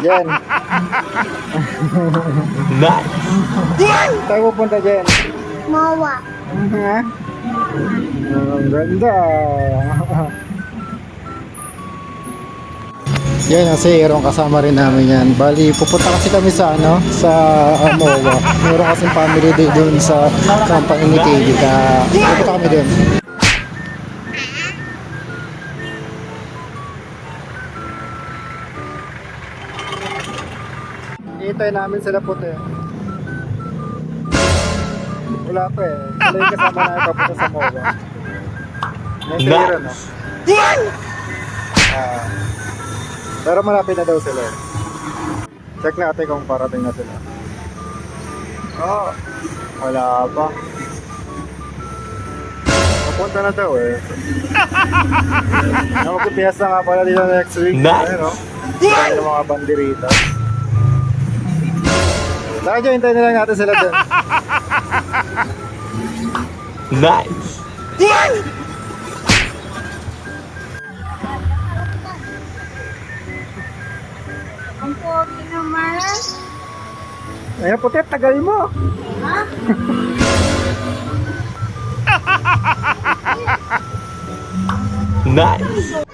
Jen. Nice. Tayo pupunta, Jen. Mawa. Ha? Ang ganda. Yan, kasi Aaron kasama rin namin yan. Bali, pupunta kasi kami sa sa MOA. Meron kasing family day doon sa company ni KD. Kaya pupunta kami doon. Hintay namin sila puti. Wala pa eh. Sila yung kasama namin papunta sa MOA. Yan si Aaron, no? Pero malapit na daw sila. Check natin kung parating na sila. Oh, wala pa. Papunta na daw eh. Magpipiyasa nga pala dito next week. Nice. Ayun, no? Sila yung mga bandirita. Medyo hintayin na lang natin sila dun. Nice. Ang pogi naman. Ayun, puti, tagal mo. Ha? Nice.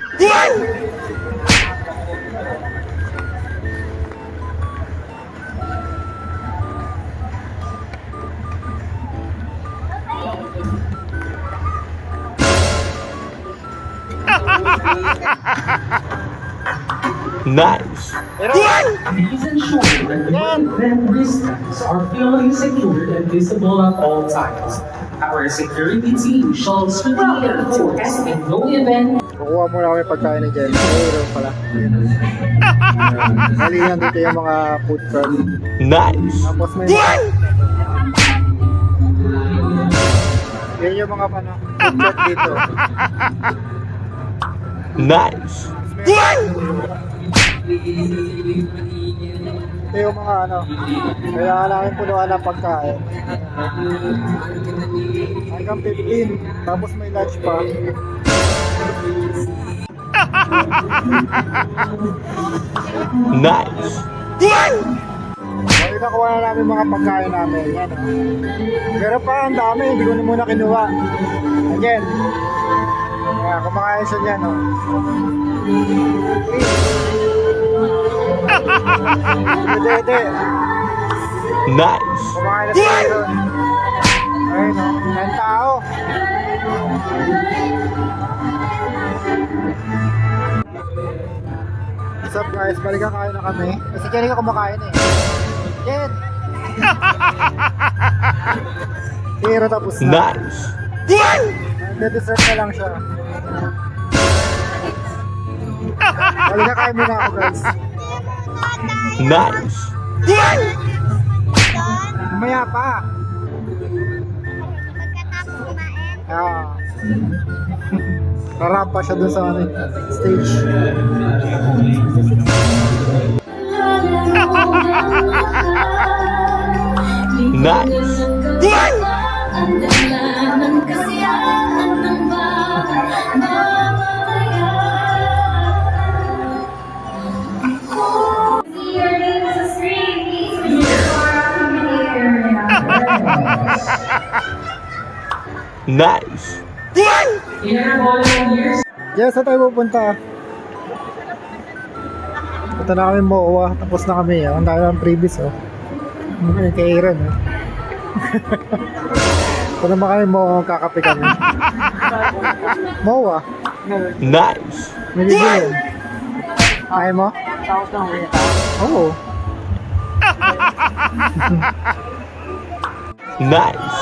Nice. Please ensure that your event wristbands are fully secured and visible at all times. Our security team shall strictly enforce in no event. Kukuha muna kami pagkain ni Jen. Ayun pala. Bali yan dito yung mga food truck. Nice. Tapos may mga... Yan yung mga food truck dito. Nice. Ito yung mga kailangan namin punuan ng pagkain. Hanggang 15. Tapos may lunch pa. Nice. Bali nakuha na namin mga pagkain namin. Yan, pero pa ang dami, hindi ko na muna kinuha. Again. Kaya kumakain siya dyan, no? Dede. Nice. Kumakain na siya doon. Ayun, no? Ang tao. What's up guys? Balik kakain na kami. Kasi Jenny ka kumakain eh. Jen! Pero tapos na. Nice. Nag-dessert na lang siya. Balik kakain muna ako guys. Nice. Mamaya pa. Pagkatapos kumain. Rarap pa siya dun sa stage. Nice. Nice. In our following years, Yes, saan tayo pupunta? Punta na kami MOA. Tapos na kami. Ang dami ng previous. Ay, kay Aaron. Punta naman kami MOA. Kakape kami. MOA. Nice. May bibili. Ayaw mo? Oo. Nice.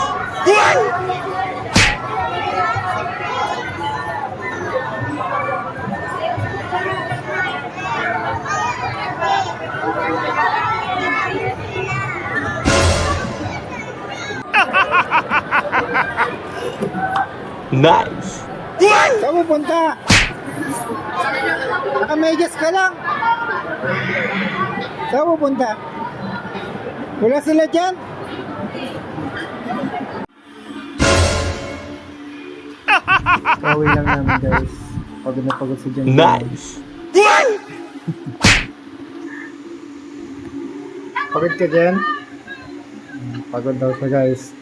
Nice. Saan pupunta? Naka-medyas ka lang. Saan pupunta? Wala sila dyan? Pauwi lang namin guys. Pagod na pagod si Jen. Nice. Pagod ka, Jen? Pagod daw siya, guys.